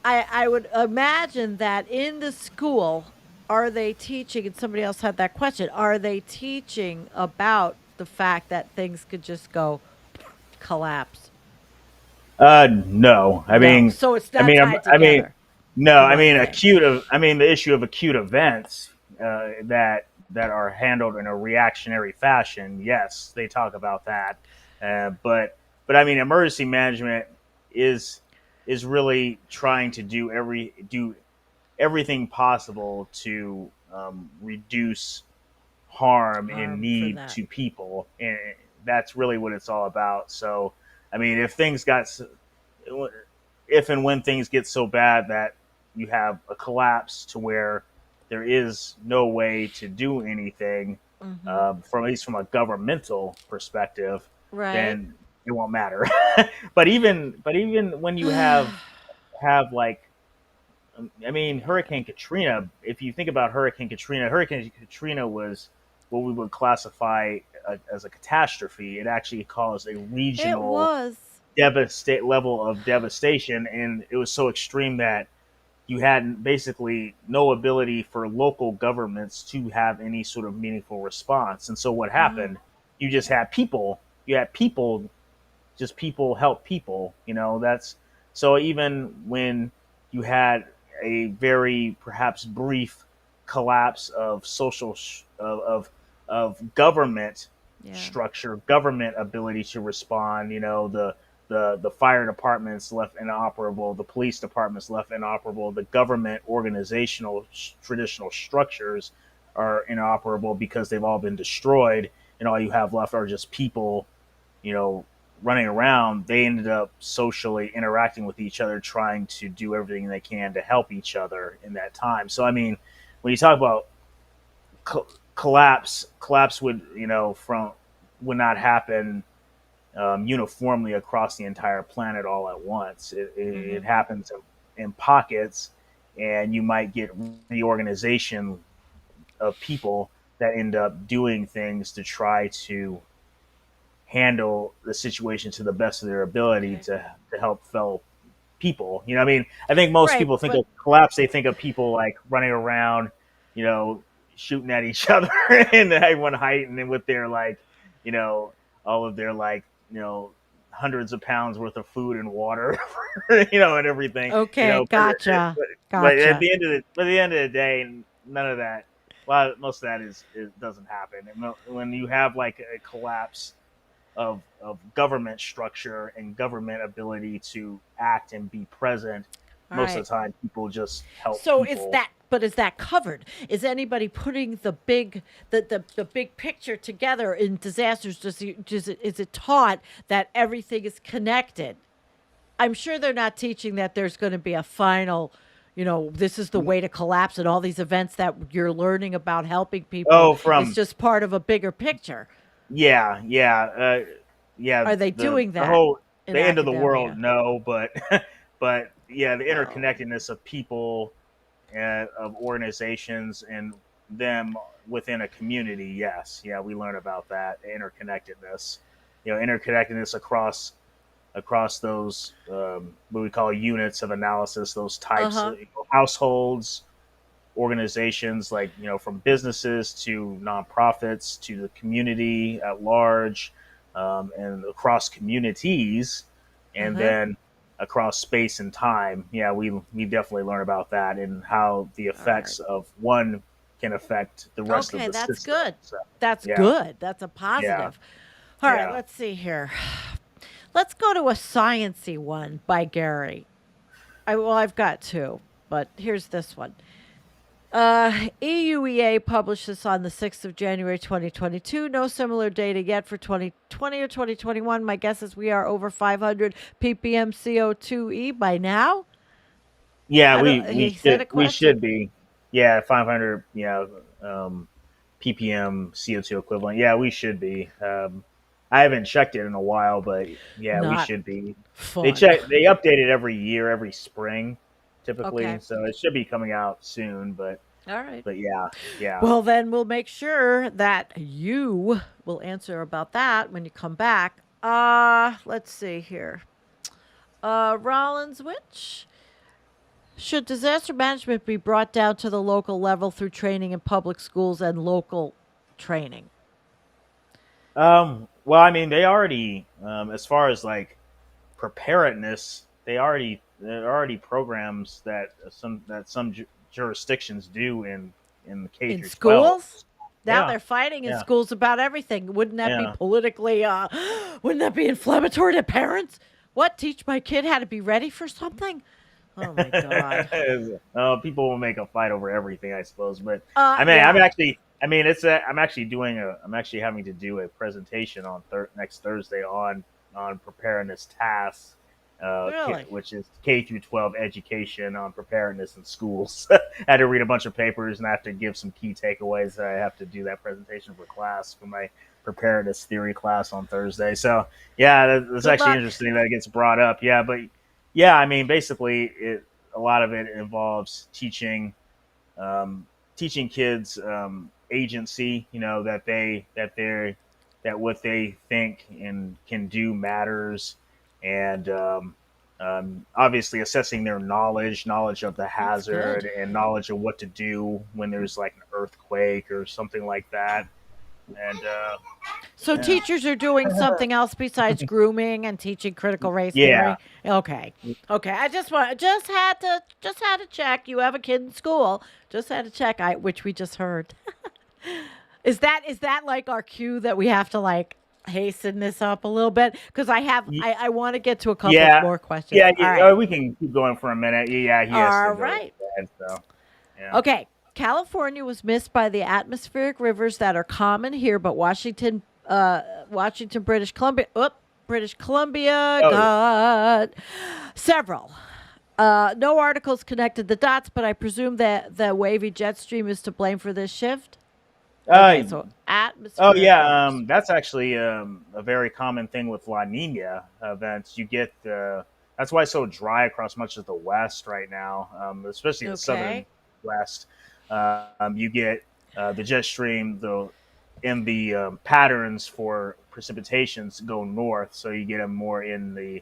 I would imagine that in the school, are they teaching, and somebody else had that question, are they teaching about the fact that things could just go collapse? No. No. So it's I not mean, tied I mean, together no. in one thing. I mean, the issue of acute events that are handled in a reactionary fashion. Yes, they talk about that. But I mean, emergency management is is really trying to do everything possible to reduce harm and Harm for need that. to people, and that's really what it's all about. So, I mean, if and when things get so bad that you have a collapse to where there is no way to do anything, Mm-hmm. from at least from a governmental perspective, Right. then it won't matter. But even when you have like I mean, Yeah. Hurricane Katrina. If you think about Hurricane Katrina was what we would classify as a catastrophe. It actually caused a It regional was. devastate level of devastation, and it was so extreme that you had basically no ability for local governments to have any sort of meaningful response. And so what Wow. happened? You just had people. You had people just people help people. That's so even when you had a very perhaps brief collapse of of government Yeah. structure, government ability to respond. The fire departments left inoperable, the police departments left inoperable, the government organizational traditional structures are inoperable because they've all been destroyed, and all you have left are just people you know, running around. They ended up socially interacting with each other, trying to do everything they can to help each other in that time. So, I mean, when you talk about collapse would, from would not happen uniformly across the entire planet all at once. It Mm-hmm. happens in pockets, and you might get reorganization of people that end up doing things to try to handle the situation to the best of their ability Okay. to help fellow people. I mean, I think most Right, people think but of collapse, they think of people like running around, you know, shooting at each other and everyone height, and then with their like, you know, all of their like, hundreds of pounds worth of food and water, and everything, okay, gotcha. but at Gotcha. the end of the day, none of that. Well, most of that is doesn't happen. And when you have like a collapse of government structure and government ability to act and be present, All most of right. the time people just help So is people. that, but is that covered? Is anybody putting the big picture together in disasters? Is it taught that everything is connected? I'm sure they're not teaching that there's going to be a final, this is the way to collapse, and all these events that you're learning about helping people Oh, is from just part of a bigger picture. yeah, yeah, yeah. Are they doing The that whole in the end of the world, academia? no, but but yeah, the Well, interconnectedness of people and of organizations and them within a community. Yes, yeah, we learn about that interconnectedness. Interconnectedness across those what we call units of analysis, those uh types huh. of households, organizations, like from businesses to nonprofits to the community at large, and across communities, Uh and huh. then across space and time. Yeah, we definitely learn about that and how the All right. effects of one can affect the rest of Okay, the that's system. good. So That's yeah, good. That's a yeah, positive. All right, yeah. let's see here. Let's go to a sciency one by Gary. I've got two, but here's this one. EUEA published this on the 6th of January 2022. No similar data yet for 2020 or 2021. My guess is we are over 500 ppm CO2e by now. Yeah, I don't. He said a we question. should be. Yeah, 500. Yeah, ppm CO2 equivalent. Yeah, we should be. I haven't checked it in a while, but yeah, we Not should be. fun. They update it every year, every spring, typically. Okay. So it should be coming out soon. All right. But yeah, yeah. Well, then we'll make sure that you will answer about that when you come back. Let's see here. Rollins, which should disaster management be brought down to the local level through training in public schools and local training? Well, I mean, they already, as far as like preparedness, there are already programs that some jurisdictions do in the K In through 12. schools? Now Yeah, they're fighting in yeah, schools about everything. Wouldn't that be yeah. politically wouldn't that be inflammatory to parents? What, teach my kid how to be ready for something? Oh my god. People will make a fight over everything, I suppose. But Yeah. I mean, I'm actually I'm actually having to do a presentation on next Thursday on preparedness tasks, Really? which is K through 12 education on preparedness in schools. I had to read a bunch of papers and I have to give some key takeaways. I have to do that presentation for class for my preparedness theory class on Thursday. So yeah, that's Good actually luck. interesting that it gets brought up. Yeah, but yeah, I mean, basically, a lot of it involves um, teaching kids agency. You know that what they think and can do matters, and obviously assessing their knowledge of the That's hazard good. and knowledge of what to do when there's like an earthquake or something like that. And So yeah, teachers are doing something else besides grooming and teaching critical race yeah, theory. Okay. Okay. I just had to check. You have a kid in school. Just had to check. Which we just heard. Is that like our cue that we have to like hasten this up a little bit? Because I want to get to a couple yeah, more questions. All right. we can keep going for a minute. Yeah, he has to All go to right. bed. So yeah. Okay. California was missed by the atmospheric rivers that are common here, but Washington, British Columbia Oh yeah. got several. No articles connected the dots, but I presume that the wavy jet stream is to blame for this shift. Uh, Okay, so oh atmospheric yeah. rivers. That's actually a very common thing with La Nina events. That's why it's so dry across much of the West right now, especially the southern Okay. West. You get the jet stream, the patterns for precipitations go north, so you get them more in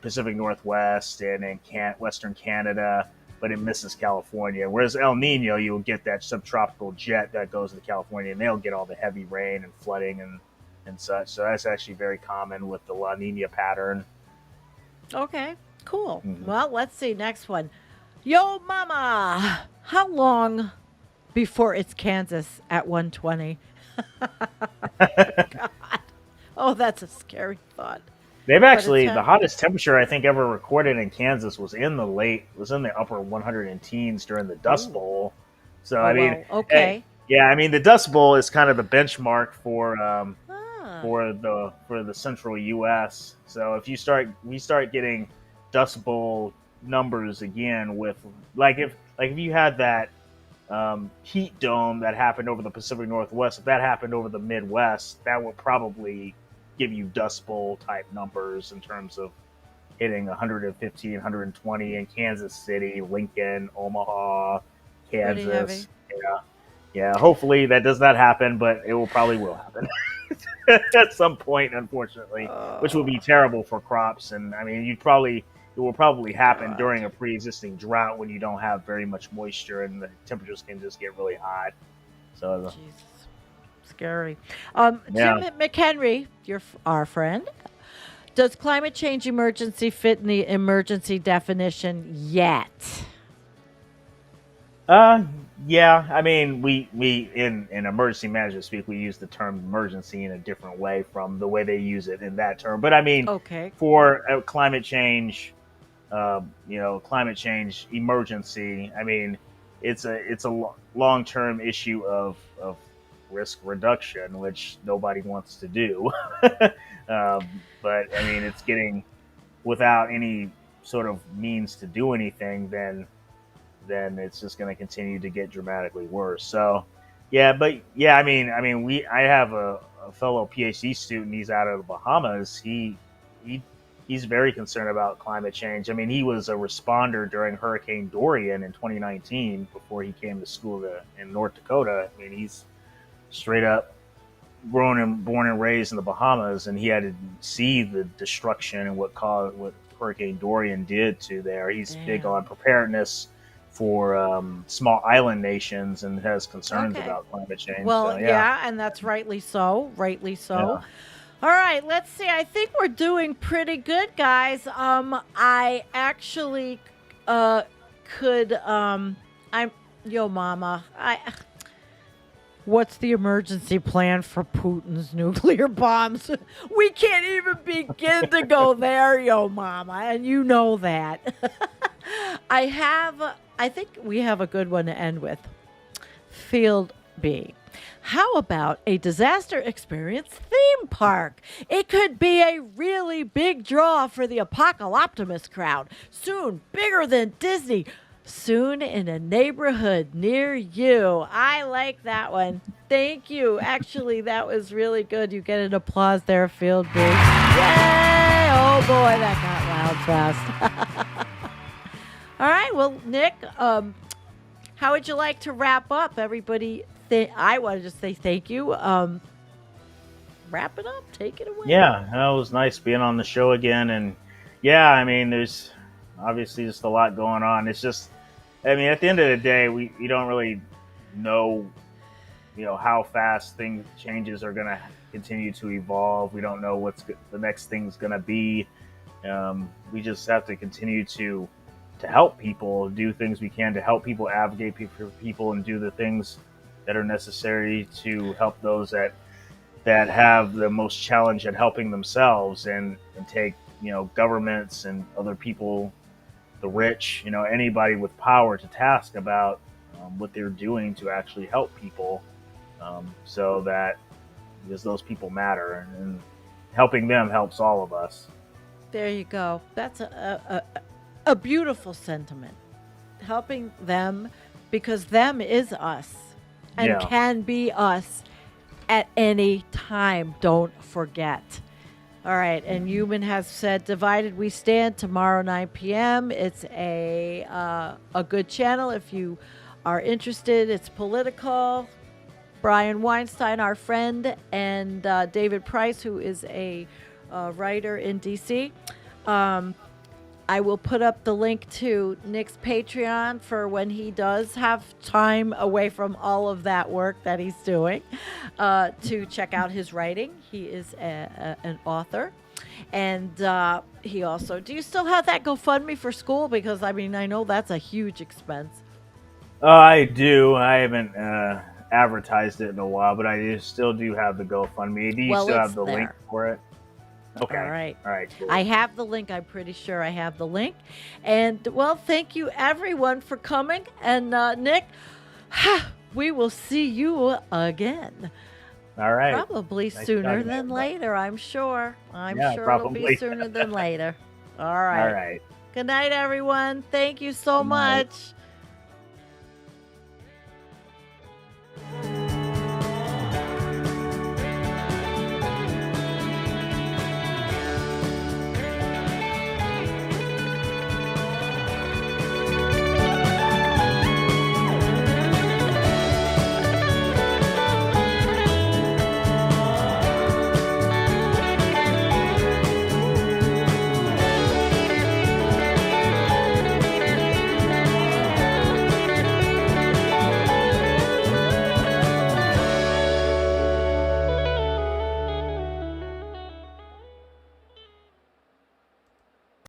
Pacific Northwest and in Western Canada, but it misses California. Whereas El Nino, you'll get that subtropical jet that goes to California, and they'll get all the heavy rain and flooding and such. So that's actually very common with the La Nina pattern. Okay. Cool. Mhm. Well, let's see. Next one. Yo, mama. How long before it's Kansas at 120? Oh, that's a scary thought. They've But it's actually the happening. hottest temperature I think ever recorded in Kansas was in the upper 100 and teens during the Dust Ooh. Bowl. So Oh, I mean, well, eh, okay. yeah, I mean the Dust Bowl is kind of the benchmark Ah, for the central U.S. So if we start getting Dust Bowl numbers again with like if you had that heat dome that happened over the Pacific Northwest, if that happened over the Midwest, that would probably give you Dust Bowl type numbers in terms of hitting 115, 120 in Kansas City, Lincoln, Omaha, pretty Kansas. heavy. Yeah, yeah. Hopefully that does not happen, but probably will happen at some point, unfortunately, which would be Oh, terrible for crops. And I mean, it will probably happen God. during a pre-existing drought when you don't have very much moisture and the temperatures can just get really hot. So Jesus. Scary. yeah, Jim McHenry, our friend, does climate change emergency fit in the emergency definition yet? uh, yeah. I mean, we in emergency management speak, we use the term emergency in a different way from the way they use it in that term. But I mean, Okay. for climate change, climate change emergency. I mean, it's a long term issue of risk reduction, which nobody wants to do. But I mean, it's getting without any sort of means to do anything, then it's just going to continue to get dramatically worse. So Yeah, but yeah, I have a fellow PhD student. He's out of the Bahamas. He he's very concerned about climate change. I mean, he was a responder during Hurricane Dorian in 2019 before he came to school in North Dakota. I mean, he's straight up born and raised in the Bahamas, and he had to see the destruction and what Hurricane Dorian did to there. He's big Damn. on preparedness for small island nations and has concerns Okay. about climate change. So Well, yeah, yeah, and that's rightly so. Rightly so. yeah, All right, let's see. I think we're doing pretty good, guys. I actually uh could I'm yo mama. I What's the emergency plan for Putin's nuclear bombs? We can't even begin to go there, yo mama, and you know that. I think we have a good one to end with. Field B. How about a disaster experience theme park? It could be a really big draw for the apocalyptimus crowd. Soon, bigger than Disney. Soon in a neighborhood near you. I like that one. Thank you. Actually, that was really good. You get an applause there, Field B. Yay! Oh boy, that got loud fast. All right, well, Nick, how would you like to wrap up? Everybody, I want to just say thank you. Wrap it up. Take it away. yeah. That was nice being on the show again, and yeah, I mean, there's obviously just a lot going on. It's just, I mean, at the end of the day, we don't really know, how fast things changes are going to continue to evolve. We don't know the next thing's going to be. We just have to continue to help people, do things we can to help people, advocate for people, and do the things that are necessary to help those that have the most challenge at helping themselves, and take governments and other people, the rich, anybody with power to task about what they're doing to actually help people, so that because those people matter, and helping them helps all of us. There you go. That's a beautiful sentiment. Helping them because them is us and Yeah. can be us at any time. Don't forget. All right, and Human has said, "Divided we stand." Tomorrow, 9 p.m. It's a good channel if you are interested. It's political. Brian Weinstein, our friend, and David Price, who is a writer in DC. I will put up the link to Nick's Patreon for when he does have time away from all of that work that he's doing, to check out his writing. He is an author. And he also, do you still have that GoFundMe for school? Because, I mean, I know that's a huge expense. I do. I haven't advertised it in a while, but still do have the GoFundMe. Do you Well, still it's have the link there. for it? Okay. All right. All right. Cool. I have the link. I'm pretty sure I have the link. And, well, thank you, everyone, for coming. And, Nick, we will see you again. All right. Probably Nice sooner talking to than you. later, I'm sure. I'm Yeah, sure it'll probably. be sooner than later. All right. All right. Good night, everyone. Thank you so Good night. much.